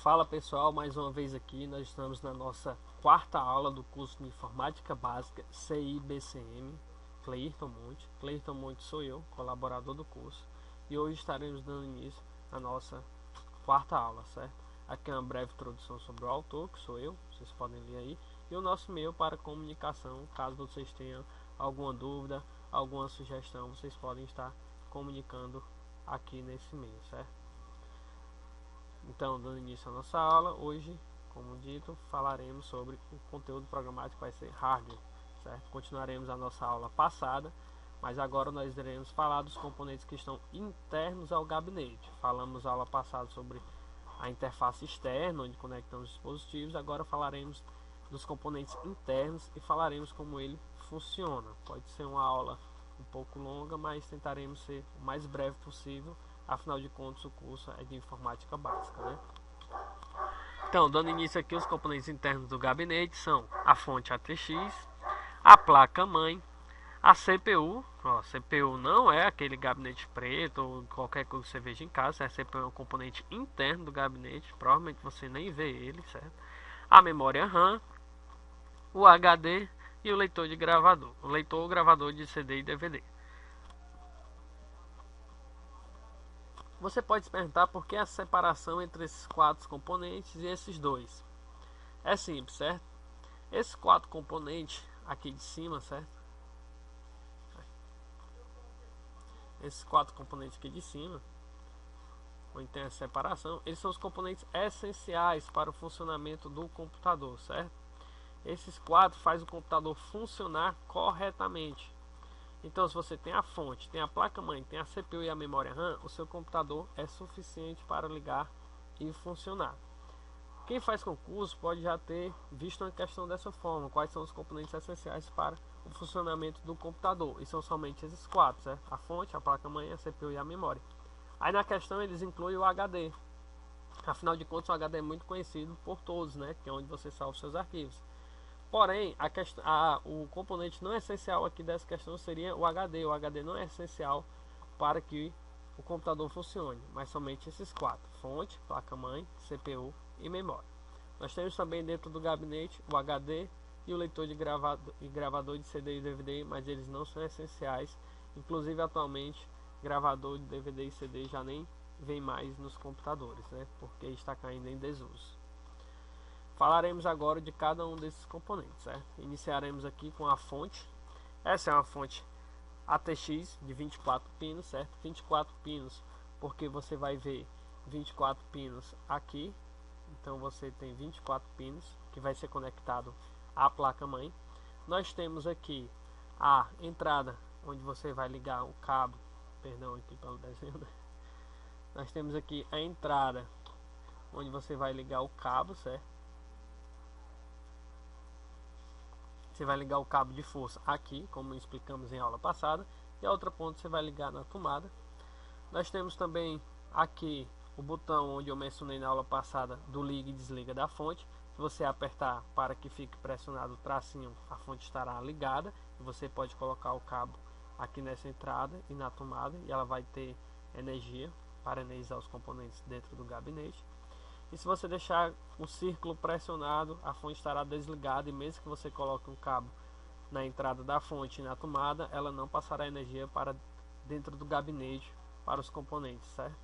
Fala pessoal, mais uma vez aqui, nós estamos na nossa quarta aula do curso de Informática Básica CI/BCM, Cleirton Monte sou eu, colaborador do curso, e hoje estaremos dando início à nossa quarta aula, certo? Aqui é uma breve introdução sobre o autor, que sou eu, vocês podem ler aí, e o nosso e-mail para comunicação, caso vocês tenham alguma dúvida, alguma sugestão, vocês podem estar comunicando aqui nesse e-mail, certo? Então, dando início à nossa aula, hoje, como dito, falaremos sobre o conteúdo programático que vai ser hardware, certo? Continuaremos a nossa aula passada, mas agora nós iremos falar dos componentes que estão internos ao gabinete. Falamos na aula passada sobre a interface externa, onde conectamos os dispositivos. Agora falaremos dos componentes internos e falaremos como ele funciona. Pode ser uma aula um pouco longa, mas tentaremos ser o mais breve possível. Afinal de contas, o curso é de informática básica, né? Então, dando início aqui, os componentes internos do gabinete são a fonte ATX, a placa-mãe, a CPU. CPU não é aquele gabinete preto ou qualquer coisa que você veja em casa. A CPU é um componente interno do gabinete, provavelmente você nem vê ele, certo? A memória RAM, o HD e o leitor de gravador. O leitor ou gravador de CD e DVD. Você pode se perguntar por que a separação entre esses quatro componentes e esses dois. É simples, certo? Esses quatro componentes aqui de cima, certo? Esses quatro componentes aqui de cima, onde tem a separação, eles são os componentes essenciais para o funcionamento do computador, certo? Esses quatro fazem o computador funcionar corretamente. Então, se você tem a fonte, tem a placa-mãe, tem a CPU e a memória RAM, o seu computador é suficiente para ligar e funcionar. Quem faz concurso pode já ter visto uma questão dessa forma: quais são os componentes essenciais para o funcionamento do computador? E são somente esses quatro, certo? A fonte, a placa-mãe, a CPU e a memória. Aí na questão eles incluem o HD. Afinal de contas, o HD é muito conhecido por todos, né? Que é onde você salva os seus arquivos. Porém, o componente não essencial aqui dessa questão seria o HD. O HD não é essencial para que o computador funcione, mas somente esses quatro: fonte, placa-mãe, CPU e memória. Nós temos também dentro do gabinete o HD e o leitor de gravador de CD e DVD, mas eles não são essenciais. Inclusive, atualmente, gravador de DVD e CD já nem vem mais nos computadores, né? Porque está caindo em desuso. Falaremos agora de cada um desses componentes, certo? Iniciaremos aqui com a fonte. Essa é uma fonte ATX de 24 pinos, certo? 24 pinos, porque você vai ver 24 pinos aqui. Então você tem 24 pinos que vai ser conectado à placa-mãe. Nós temos aqui a entrada, onde você vai ligar o cabo. Perdão aqui pelo desenho, né? Nós temos aqui a entrada, onde você vai ligar o cabo, certo? Você vai ligar o cabo de força aqui, como explicamos em aula passada, e a outra ponta você vai ligar na tomada. Nós temos também aqui o botão onde eu mencionei na aula passada do liga e desliga da fonte. Se você apertar para que fique pressionado o tracinho, a fonte estará ligada e você pode colocar o cabo aqui nessa entrada e na tomada, e ela vai ter energia para energizar os componentes dentro do gabinete. E se você deixar o círculo pressionado, a fonte estará desligada, e mesmo que você coloque um cabo na entrada da fonte e na tomada, ela não passará energia para dentro do gabinete para os componentes, certo?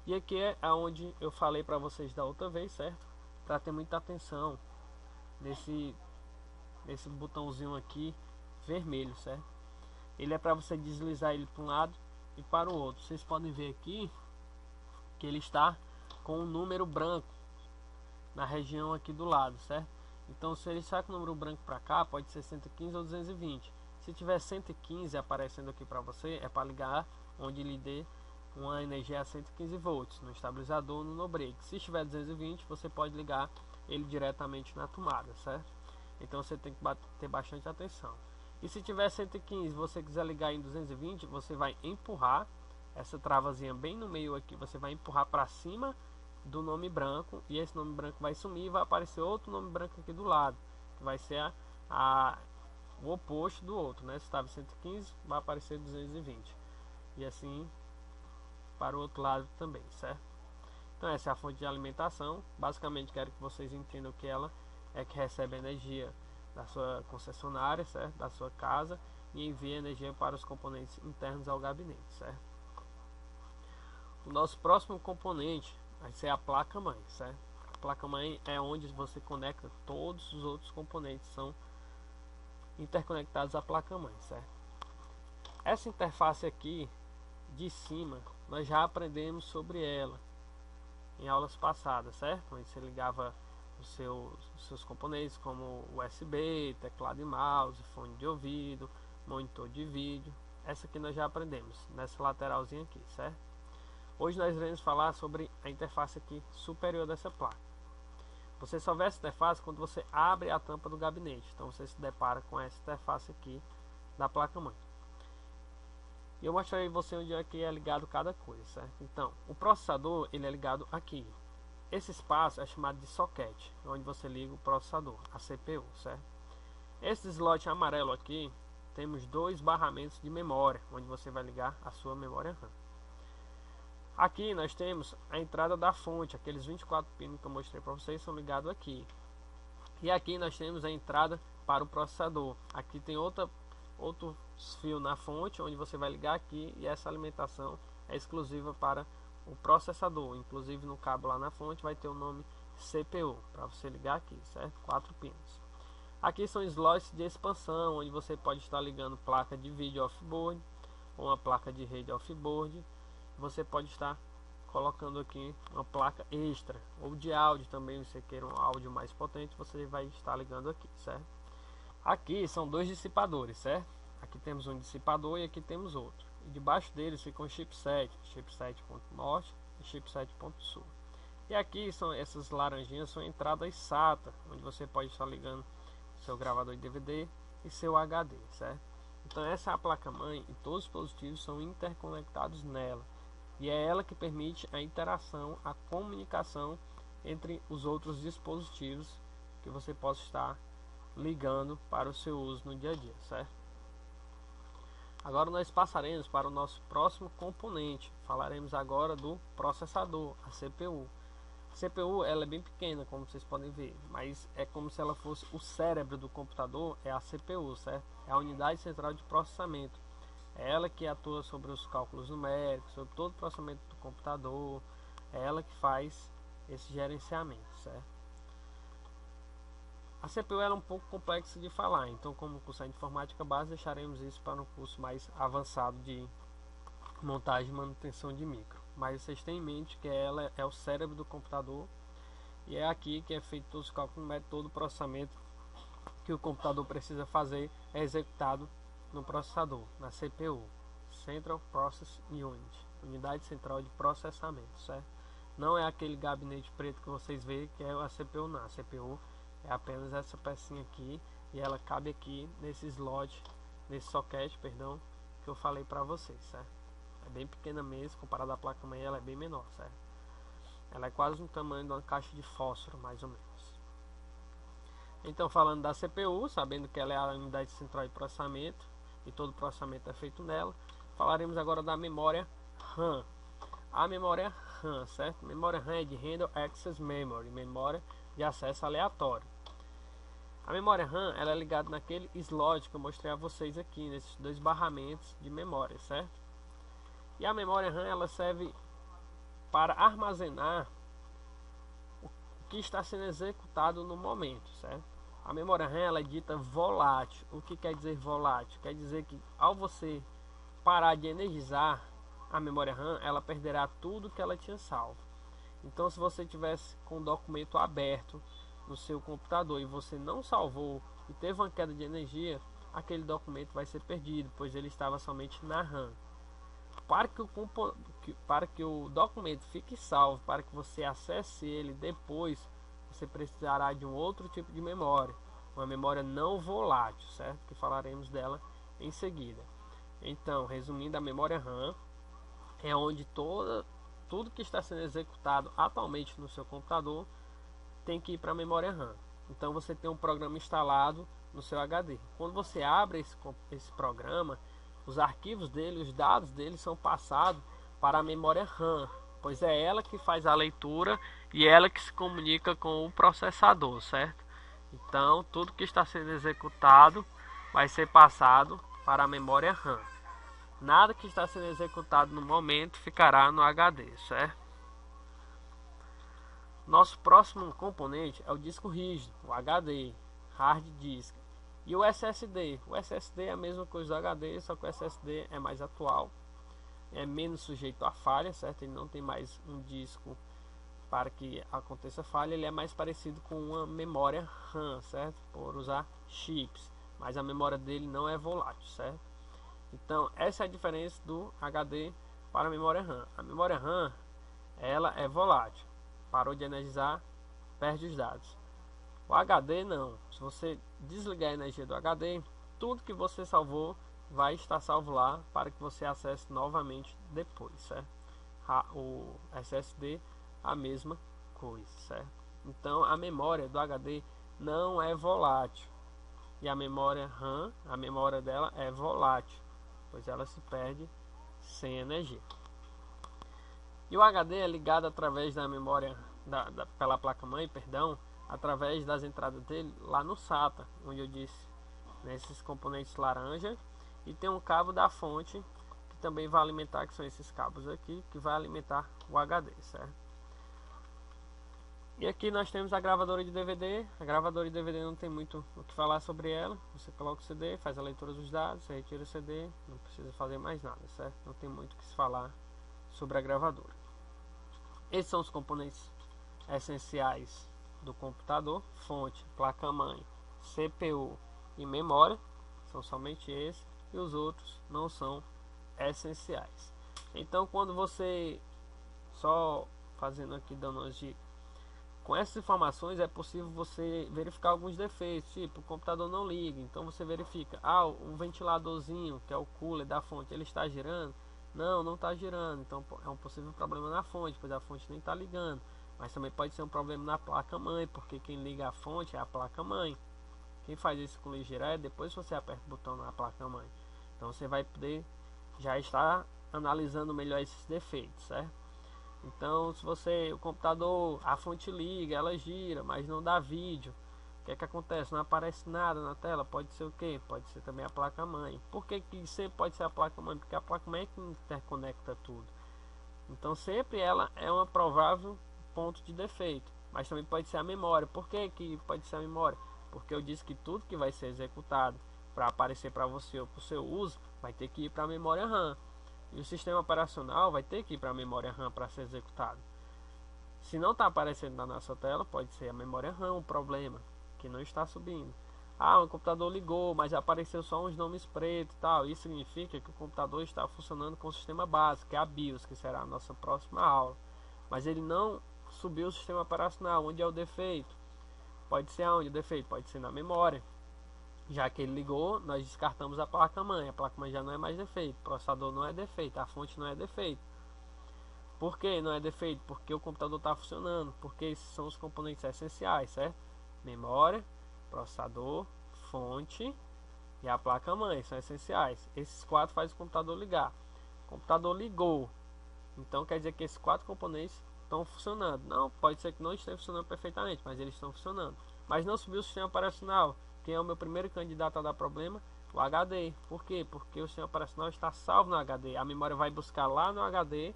E aqui é onde eu falei para vocês da outra vez, certo? Para ter muita atenção nesse botãozinho aqui vermelho, certo? Ele é para você deslizar ele para um lado e para o outro. Vocês podem ver aqui que ele está com um número branco na região aqui do lado, certo? Então, se ele sai com o número branco para cá, pode ser 115 ou 220. Se tiver 115 aparecendo aqui para você, é para ligar onde lhe dê uma energia a 115 volts, no estabilizador ou no no-break. Se estiver 220, você pode ligar ele diretamente na tomada, certo? Então, você tem que ter bastante atenção. E se tiver 115 e você quiser ligar em 220, você vai empurrar essa travazinha bem no meio aqui, você vai empurrar para cima do nome branco, e esse nome branco vai sumir e vai aparecer outro nome branco aqui do lado, que vai ser o oposto do outro, né? Se estava 115, vai aparecer 220, e assim para o outro lado também, certo? Então essa é a fonte de alimentação. Basicamente quero que vocês entendam que ela é que recebe energia da sua concessionária, certo? Da sua casa, e envia energia para os componentes internos ao gabinete, certo? O nosso próximo componente vai ser a placa-mãe, certo? A placa-mãe é onde você conecta todos os outros componentes, são interconectados à placa-mãe, certo? Essa interface aqui de cima, nós já aprendemos sobre ela em aulas passadas, certo? Onde você ligava os seus componentes como USB, teclado e mouse, fone de ouvido, monitor de vídeo. Essa aqui nós já aprendemos nessa lateralzinha aqui, certo? Hoje nós iremos falar sobre a interface aqui superior dessa placa. Você só vê essa interface quando você abre a tampa do gabinete. Então você se depara com essa interface aqui da placa-mãe. E eu mostrarei você onde é que é ligado cada coisa, certo? Então, o processador ele é ligado aqui. Esse espaço é chamado de socket, onde você liga o processador, a CPU, certo? Esse slot amarelo aqui, temos dois barramentos de memória, onde você vai ligar a sua memória RAM. Aqui nós temos a entrada da fonte, aqueles 24 pinos que eu mostrei para vocês são ligados aqui. E aqui nós temos a entrada para o processador. Aqui tem outro fio na fonte, onde você vai ligar aqui, e essa alimentação é exclusiva para o processador. Inclusive no cabo lá na fonte vai ter o nome CPU, para você ligar aqui, certo? 4 pinos. Aqui são slots de expansão, onde você pode estar ligando placa de vídeo off-board, ou uma placa de rede off-board. Você pode estar colocando aqui uma placa extra, ou de áudio também, se você quer um áudio mais potente, você vai estar ligando aqui, certo? Aqui são dois dissipadores, certo? Aqui temos um dissipador e aqui temos outro. E debaixo deles fica um chipset, chipset ponto norte e chipset ponto sul. E aqui são essas laranjinhas, são entradas SATA, onde você pode estar ligando seu gravador de DVD e seu HD, certo? Então essa é a placa-mãe e todos os dispositivos são interconectados nela. E é ela que permite a interação, a comunicação entre os outros dispositivos que você possa estar ligando para o seu uso no dia a dia, certo? Agora nós passaremos para o nosso próximo componente. Falaremos agora do processador, a CPU. A CPU ela é bem pequena, como vocês podem ver, mas é como se ela fosse o cérebro do computador, é a CPU, certo? É a unidade central de processamento. É ela que atua sobre os cálculos numéricos, sobre todo o processamento do computador. É ela que faz esse gerenciamento, certo? A CPU ela é um pouco complexa de falar, então como curso de informática base, deixaremos isso para um curso mais avançado de montagem e manutenção de micro. Mas vocês têm em mente que ela é o cérebro do computador, e é aqui que é feito todos os cálculos numéricos, todo o processamento que o computador precisa fazer é executado no processador, na CPU, Central Process Unit, unidade central de processamento, certo? Não é aquele gabinete preto que vocês veem que é a CPU, não. A CPU é apenas essa pecinha aqui, e ela cabe aqui nesse slot, nesse socket, perdão, que eu falei para vocês, certo? É bem pequena mesmo, comparada à placa-mãe ela é bem menor, certo? Ela é quase no tamanho de uma caixa de fósforo, mais ou menos. Então, falando da CPU, sabendo que ela é a unidade central de processamento e todo o processamento é feito nela, falaremos agora da memória RAM. A memória RAM, certo? Memória RAM é de Random Access Memory, memória de acesso aleatório. A memória RAM ela é ligada naquele slot que eu mostrei a vocês aqui, nesses dois barramentos de memória, certo? E a memória RAM ela serve para armazenar o que está sendo executado no momento, certo? A memória RAM ela é dita volátil. O que quer dizer volátil? Quer dizer que ao você parar de energizar a memória RAM, ela perderá tudo que ela tinha salvo. Então, se você tivesse com o documento aberto no seu computador e você não salvou e teve uma queda de energia, aquele documento vai ser perdido, pois ele estava somente na RAM. Para que o documento fique salvo, para que você acesse ele depois, você precisará de um outro tipo de memória, uma memória não volátil, certo? Que falaremos dela em seguida. Então, resumindo, a memória RAM é onde tudo que está sendo executado atualmente no seu computador tem que ir para a memória RAM. Então você tem um programa instalado no seu HD. Quando você abre esse programa, os arquivos dele, os dados dele são passados para a memória RAM, pois é ela que faz a leitura e ela que se comunica com o processador, certo? Então, tudo que está sendo executado vai ser passado para a memória RAM. Nada que está sendo executado no momento ficará no HD, certo? Nosso próximo componente é o disco rígido, o HD, hard disk, e o SSD. O SSD é a mesma coisa do HD, só que o SSD é mais atual, é menos sujeito a falha, certo? Ele não tem mais um disco para que aconteça falha, ele é mais parecido com uma memória RAM, certo? Por usar chips, mas a memória dele não é volátil, certo? Então, essa é a diferença do HD para a memória RAM. A memória RAM, ela é volátil. Parou de energizar, perde os dados. O HD não. Se você desligar a energia do HD, tudo que você salvou vai estar salvo lá para que você acesse novamente depois, certo? O SSD, a mesma coisa, certo? Então, a memória do HD não é volátil. E a memória RAM, a memória dela é volátil, pois ela se perde sem energia. E o HD é ligado através da memória, pela placa-mãe, perdão, através das entradas dele lá no SATA, onde eu disse, nesses componentes laranja, e tem um cabo da fonte que também vai alimentar, que são esses cabos aqui, que vai alimentar o HD, certo? E aqui nós temos a gravadora de DVD. A gravadora de DVD não tem muito o que falar sobre ela. Você coloca o CD, faz a leitura dos dados, você retira o CD, não precisa fazer mais nada, certo? Não tem muito o que se falar sobre a gravadora. Esses são os componentes essenciais do computador: fonte, placa-mãe, CPU e memória. São somente esses, e os outros não são essenciais. Então, quando você, só fazendo aqui dando umas dicas, com essas informações é possível você verificar alguns defeitos, tipo o computador não liga, então você verifica, o ventiladorzinho, que é o cooler da fonte, ele está girando? Não está girando, então é um possível problema na fonte, pois a fonte nem está ligando. Mas também pode ser um problema na placa-mãe, porque quem liga a fonte é a placa-mãe. Quem faz isso com ligeira é depois que você aperta o botão na placa-mãe. Então você vai poder já estar analisando melhor esses defeitos, certo? Então, se o computador, a fonte liga, ela gira, mas não dá vídeo, o que é que acontece? Não aparece nada na tela. Pode ser o que? Pode ser também a placa-mãe. Por que sempre pode ser a placa-mãe? Porque a placa-mãe é que interconecta tudo. Então, sempre ela é um provável ponto de defeito. Mas também pode ser a memória. Por que pode ser a memória? Porque eu disse que tudo que vai ser executado para aparecer para você ou para o seu uso vai ter que ir para a memória RAM. E o sistema operacional vai ter que ir para a memória RAM para ser executado. Se não está aparecendo na nossa tela, pode ser a memória RAM o problema, que não está subindo. O computador ligou, mas apareceu só uns nomes pretos e tal. Isso significa que o computador está funcionando com o sistema básico, que é a BIOS, que será a nossa próxima aula. Mas ele não subiu o sistema operacional. Onde é o defeito? Pode ser aonde o defeito? Pode ser na memória. Já que ele ligou, nós descartamos a placa-mãe. A placa-mãe já não é mais defeito. O processador não é defeito. A fonte não é defeito. Por que não é defeito? Porque o computador está funcionando. Porque esses são os componentes essenciais, certo? Memória, processador, fonte e a placa-mãe são essenciais. Esses quatro fazem o computador ligar. O computador ligou. Então quer dizer que esses quatro componentes estão funcionando. Não, pode ser que não esteja funcionando perfeitamente, mas eles estão funcionando. Mas não subiu o sistema operacional. Quem é o meu primeiro candidato a dar problema? O HD. Por quê? Porque o sistema operacional está salvo no HD. A memória vai buscar lá no HD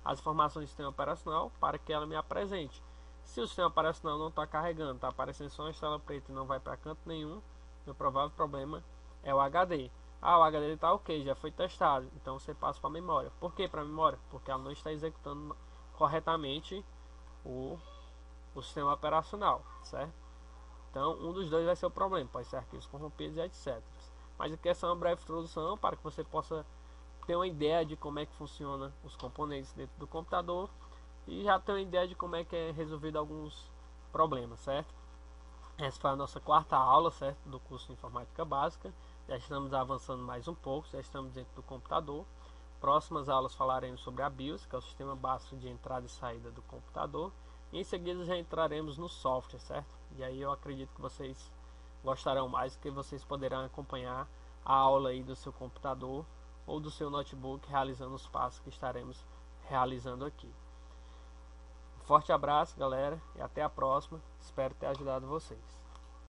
as informações do sistema operacional para que ela me apresente. Se o sistema operacional não está carregando, está aparecendo só uma estrela preta e não vai para canto nenhum, meu provável problema é o HD. O HD está ok, já foi testado. Então você passa para a memória. Por que para a memória? Porque ela não está executando corretamente o sistema operacional, certo? Então, um dos dois vai ser o problema, pode ser arquivos corrompidos e etc. Mas aqui é só uma breve introdução para que você possa ter uma ideia de como é que funciona os componentes dentro do computador e já ter uma ideia de como é que é resolvido alguns problemas, certo? Essa foi a nossa quarta aula, certo, do curso de Informática Básica. Já estamos avançando mais um pouco, já estamos dentro do computador. Próximas aulas falaremos sobre a BIOS, que é o sistema básico de entrada e saída do computador. E em seguida já entraremos no software, certo? E aí eu acredito que vocês gostarão mais, que vocês poderão acompanhar a aula aí do seu computador ou do seu notebook, realizando os passos que estaremos realizando aqui. Forte abraço, galera, e até a próxima. Espero ter ajudado vocês.